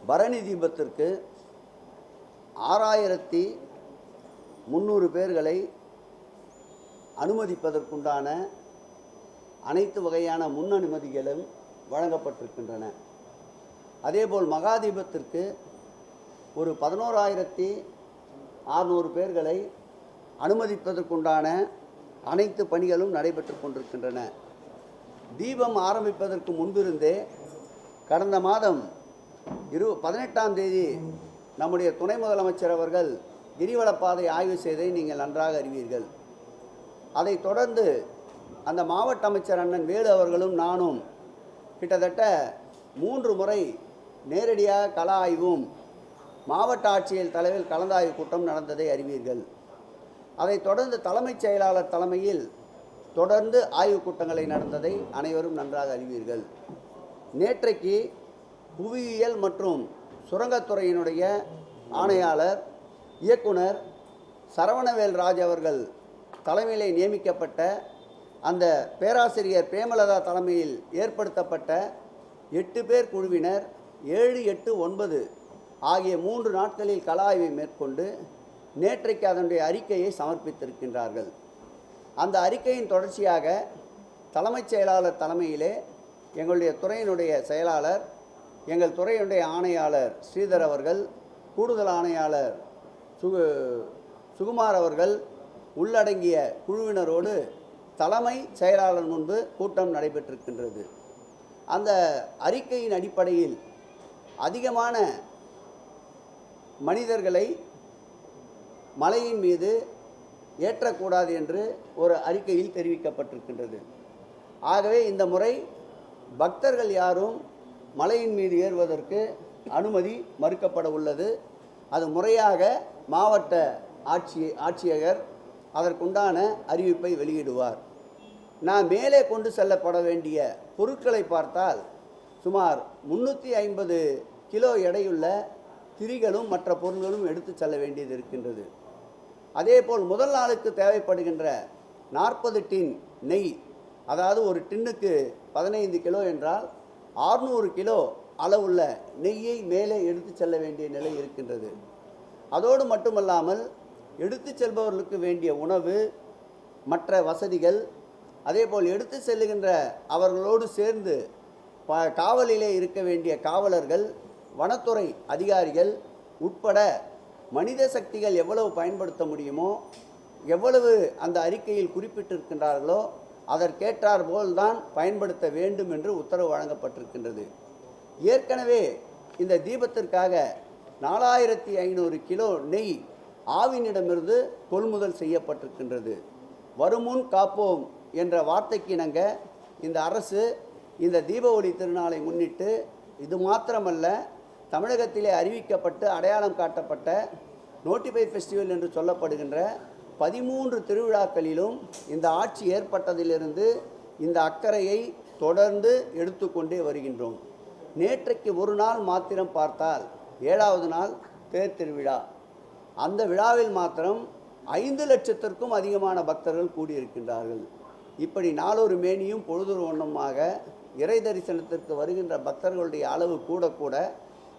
பரணி தீபத்திற்கு 6300 பேர்களை அனுமதிப்பதற்குண்டான அனைத்து வகையான முன் அனுமதிகளும் வழங்கப்பட்டிருக்கின்றன. அதேபோல் மகாதீபத்திற்கு ஒரு 11600 பேர்களை அனுமதிப்பதற்குண்டான அனைத்து பணிகளும் நடைபெற்று கொண்டிருக்கின்றன. தீபம் ஆரம்பிப்பதற்கு முன்பிருந்தே கடந்த மாதம் 18ஆம் தேதி நம்முடைய துணை முதலமைச்சர் அவர்கள் கிரிவலப்பாதை ஆய்வு செய்ததை நீங்கள் நன்றாக அறிவீர்கள். அதைத் தொடர்ந்து அந்த மாவட்ட அமைச்சர் அண்ணன் வேலு அவர்களும் நானும் கிட்டத்தட்ட 3 முறை நேரடியாக கள ஆய்வும் மாவட்ட ஆட்சியர் தலைமையில் கலந்தாய்வு கூட்டம் நடந்ததை அறிவீர்கள். அதைத் தொடர்ந்து தலைமைச் செயலாளர் தலைமையில் தொடர்ந்து ஆய்வுக் கூட்டங்களை நடந்ததை அனைவரும் நன்றாக அறிவீர்கள். நேற்றைக்கு புவியியல் மற்றும் சுரங்கத்துறையினுடைய ஆணையாளர் இயக்குனர் சரவணவேல் ராஜ் அவர்கள் தலைமையிலே நியமிக்கப்பட்ட அந்த பேராசிரியர் பிரேமலதா தலைமையில் ஏற்படுத்தப்பட்ட 8 பேர் குழுவினர் 7, 8, 9 ஆகிய 3 நாட்களில் கள ஆய்வை மேற்கொண்டு நேற்றைக்கு அதனுடைய அறிக்கையை சமர்ப்பித்திருக்கின்றார்கள். அந்த அறிக்கையின் தொடர்ச்சியாக தலைமைச் செயலாளர் தலைமையிலே எங்களுடைய துறையினுடைய செயலாளர், எங்கள் துறையினுடைய ஆணையாளர் ஸ்ரீதர் அவர்கள், கூடுதல் ஆணையாளர் சுகுமார் அவர்கள் உள்ளடங்கிய குழுவினரோடு தலைமை செயலாளர் முன்பு கூட்டம் நடைபெற்றிருக்கின்றது. அந்த அறிக்கையின் அடிப்படையில் அதிகமான மனிதர்களை மலையின் மீது ஏற்றக்கூடாது என்று ஒரு அறிக்கையில் தெரிவிக்கப்பட்டிருக்கின்றது. ஆகவே இந்த முறை பக்தர்கள் யாரும் மலையின் மீது ஏறுவதற்கு அனுமதி மறுக்கப்பட உள்ளது. அது முறையாக மாவட்ட ஆட்சியர் அதற்குண்டான அறிவிப்பை வெளியிடுவார். நான் மேலே கொண்டு செல்லப்பட வேண்டிய பொருட்களை பார்த்தால் சுமார் 350 கிலோ எடையுள்ள திரிகளும் மற்ற பொருள்களும் எடுத்து செல்ல வேண்டியது இருக்கின்றது. அதேபோல் முதல் நாளுக்கு தேவைப்படுகின்ற 40 டின் நெய், அதாவது ஒரு டின்னுக்கு 15 கிலோ என்றால் 600 கிலோ அளவுள்ள நெய்யை மேலே எடுத்து செல்ல வேண்டிய நிலை இருக்கின்றது. அதோடு மட்டுமல்லாமல் எடுத்து செல்பவர்களுக்கு வேண்டிய உணவு, மற்ற வசதிகள், அதேபோல் எடுத்து செல்லுகின்ற அவர்களோடு சேர்ந்து காவலிலே இருக்க வேண்டிய காவலர்கள், வனத்துறை அதிகாரிகள் உட்பட மனித சக்திகள் எவ்வளவு பயன்படுத்த முடியுமோ, எவ்வளவு அந்த அறிக்கையில் குறிப்பிட்டிருக்கின்றார்களோ அதற்கேற்றார் போல்தான் பயன்படுத்த வேண்டும் என்று உத்தரவு வழங்கப்பட்டிருக்கின்றது. ஏற்கனவே இந்த தீபத்திற்காக 4500 கிலோ நெய் ஆவினிடமிருந்து கொள்முதல் செய்யப்பட்டிருக்கின்றது. வருமுன் காப்போம் என்ற வார்த்தைக்கு இணங்க இந்த அரசு இந்த தீப ஒளி திருநாளை முன்னிட்டு இது மாத்திரமல்ல, தமிழகத்திலே அறிவிக்கப்பட்டு அடையாளம் காட்டப்பட்ட நோட்டிஃபை ஃபெஸ்டிவல் என்று சொல்லப்படுகின்ற 13 திருவிழாக்களிலும் இந்த ஆட்சி ஏற்பட்டதிலிருந்து இந்த அக்கறையை தொடர்ந்து எடுத்துக்கொண்டே வருகின்றோம். நேற்றைக்கு ஒரு நாள் மாத்திரம் பார்த்தால் 7வது நாள் தேர் திருவிழா. அந்த விழாவில் மாத்திரம் 5 லட்சத்திற்கும் அதிகமான பக்தர்கள் கூடியிருக்கின்றார்கள். இப்படி நாளொரு மேனியும் பொழுதொரு வண்ணமாக இறை தரிசனத்திற்கு வருகின்ற பக்தர்களுடைய அளவு கூட கூட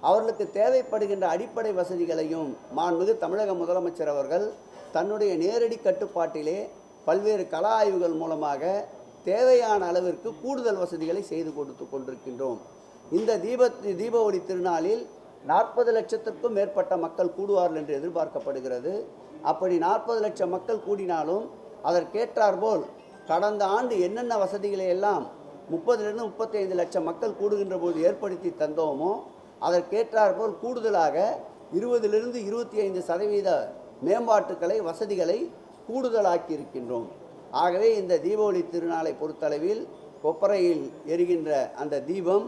அவர்களுக்கு தேவைப்படுகின்ற அடிப்படை வசதிகளையும் மாண்புமிகு தமிழக முதலமைச்சர் அவர்கள் தன்னுடைய நேரடி கட்டுப்பாட்டிலே பல்வேறு கள ஆய்வுகள் மூலமாக தேவையான அளவிற்கு கூடுதல் வசதிகளை செய்து கொடுத்து கொண்டிருக்கின்றோம். இந்த தீப ஒளி திருநாளில் 40 லட்சத்திற்கும் மேற்பட்ட மக்கள் கூடுவார்கள் என்று எதிர்பார்க்கப்படுகிறது. அப்படி 40 லட்சம் மக்கள் கூடினாலும் அதற்கேற்றாற்போல் கடந்த ஆண்டு என்னென்ன வசதிகளை எல்லாம் 30 - 35 லட்சம் மக்கள் கூடுகின்ற போது ஏற்படுத்தி தந்தோமோ அதற்கேற்றாற்போல் கூடுதலாக 20 - 25% மேம்பாட்டுக்களை வசதிகளை கூடுதலாக்கி இருக்கின்றோம். ஆகவே இந்த தீபாவளி திருநாளை பொறுத்தளவில் கொப்பரையில் எரிகின்ற அந்த தீபம்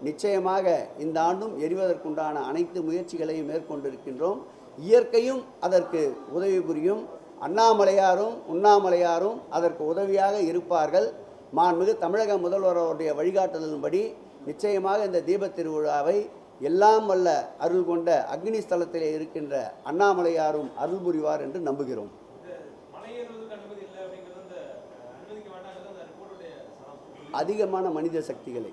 நிச்சயமாக இந்த ஆண்டும் எரிவதற்குண்டான அனைத்து முயற்சிகளையும் மேற்கொண்டிருக்கின்றோம். இயற்கையும் அதற்கு உதவி புரியும். அண்ணாமலையாரும் உண்ணாமலையாரும் அதற்கு உதவியாக இருப்பார்கள். மாண்புமிகு தமிழக முதல்வர் அவருடைய வழிகாட்டுதலின்படி நிச்சயமாக இந்த தீபத் திருவிழாவை எல்லாம் வல்ல அருள் கொண்ட அக்னி ஸ்தலத்திலே இருக்கின்ற அண்ணாமலையாரும் அருள் புரிவார் என்று நம்புகிறோம். அதிகமான மனித சக்திகளை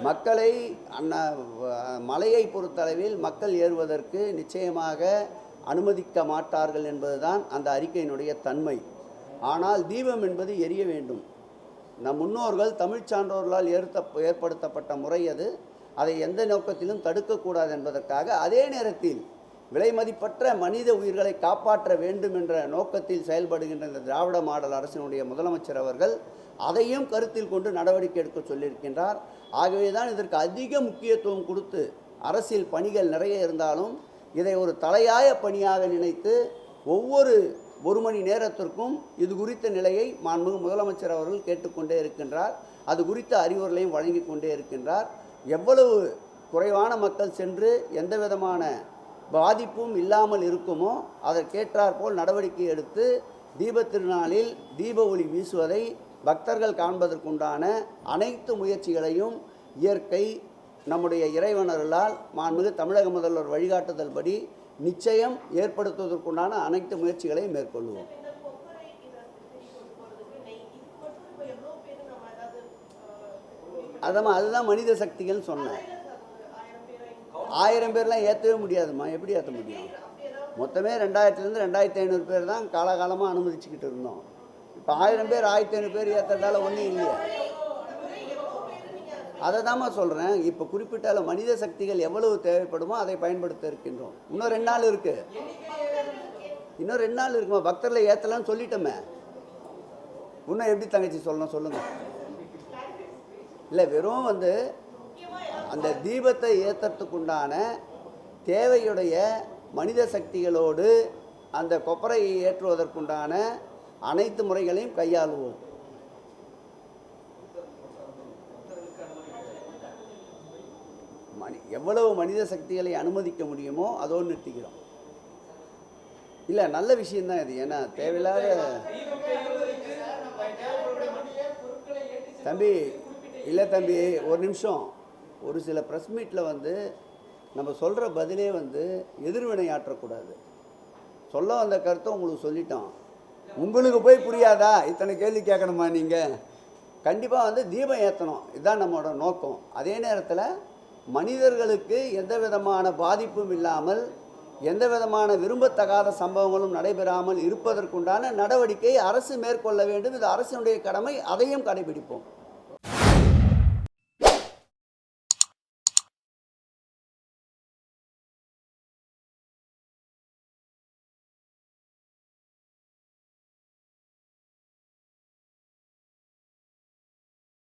மக்களை மலையை பொறுத்தளவில் மக்கள் ஏறுவதற்கு நிச்சயமாக அனுமதிக்க மாட்டார்கள் என்பதுதான் அந்த அறிக்கையினுடைய தன்மை. ஆனால் தீபம் என்பது எரிய வேண்டும். நம் முன்னோர்கள் தமிழ் சான்றோர்களால் ஏற்படுத்தப்பட்ட முறை அது. அதை எந்த நோக்கத்திலும் தடுக்கக்கூடாது என்பதற்காக, அதே நேரத்தில் விலைமதிப்பற்ற மனித உயிர்களை காப்பாற்ற வேண்டும் என்ற நோக்கத்தில் செயல்படுகின்ற இந்த திராவிட மாடல் அரசினுடைய முதலமைச்சர் அவர்கள் அதையும் கருத்தில் கொண்டு நடவடிக்கை எடுக்க சொல்லியிருக்கின்றார். ஆகவே தான் இதற்கு அதிக முக்கியத்துவம் கொடுத்து, அரசியல் பணிகள் நிறைய இருந்தாலும் இதை ஒரு தலையாய பணியாக நினைத்து ஒவ்வொரு ஒரு மணி நேரத்திற்கும் இது குறித்த நிலையை மாண்புமிகு முதலமைச்சர் அவர்கள் கேட்டுக்கொண்டே இருக்கின்றார். அது குறித்த அறிவுரைகளையும் வழங்கி கொண்டே இருக்கின்றார். எவ்வளவு குறைவான மக்கள் சென்று எந்த விதமான பாதிப்பும் இல்லாமல் இருக்குமோ அதற்கேற்றாற்போல் நடவடிக்கை எடுத்து தீபத் திருநாளில் தீப ஒளி வீசுவதை பக்தர்கள் காண்பதற்குண்டான அனைத்து முயற்சிகளையும் இயற்கை நம்முடைய இறைவனர்களால் மாண்புமிகு தமிழக முதல்வர் வழிகாட்டுதல் படி நிச்சயம் ஏற்படுத்துவதற்குண்டான அனைத்து முயற்சிகளையும் மேற்கொள்வோம். அதுதான் மனித சக்திகள் சொன்னேன். 1000 பேர்லாம் ஏற்றவே முடியாதுமா. எப்படி ஏற்ற முடியும்? மொத்தமே 2000லேருந்து 2500 பேர் தான் காலகாலமாக அனுமதிச்சுக்கிட்டு இருந்தோம். இப்போ 1000 பேர் 1500 பேர் ஏற்றுறதால ஒன்றும் இல்லையா? அதை தாம்மா சொல்கிறேன். இப்போ குறிப்பிட்டால மனித சக்திகள் எவ்வளவு தேவைப்படுமோ அதை பயன்படுத்த இருக்கின்றோம். இன்னும் 2 நாள் இருக்குது. இன்னும் 2 நாள் இருக்குமா? பக்தர்களை ஏற்றலான்னு சொல்லிட்டோமே. இன்னும் எப்படி தங்கச்சி சொல்லணும் சொல்லுங்கள். இல்லை, வெறும் அந்த தீபத்தை ஏற்றுறதுக்குண்டான தேவையுடைய மனித சக்திகளோடு அந்த கொப்பரையை ஏற்றுவதற்குண்டான அனைத்து முறைகளையும் கையாளுவோம். எவ்வளவு மனித சக்திகளை அனுமதிக்க முடியுமோ அதோடு நிறுத்திக்கிறோம். இல்லை, நல்ல விஷயந்தான் இது. ஏன்னா தேவையில்லாத தம்பி, இல்லை தம்பி, ஒரு நிமிஷம். ஒரு சில ப்ரெஸ் மீட்டில் நம்ம சொல்கிற பதிலே எதிர்வினை ஆற்றக்கூடாது. சொல்ல வந்த கருத்தை உங்களுக்கு சொல்லிட்டோம். உங்களுக்கு போய் புரியாதா? இத்தனை கேள்வி கேட்கணுமா நீங்கள்? கண்டிப்பாக தீபம் ஏற்றணும். இதுதான் நம்மளோட நோக்கம். அதே நேரத்தில் மனிதர்களுக்கு எந்த விதமான பாதிப்பும் இல்லாமல், எந்த விதமான விரும்பத்தகாத சம்பவங்களும் நடைபெறாமல் இருப்பதற்குண்டான நடவடிக்கை அரசு மேற்கொள்ள வேண்டும். இது அரசினுடைய கடமை. அதையும் கடைபிடிப்போம்.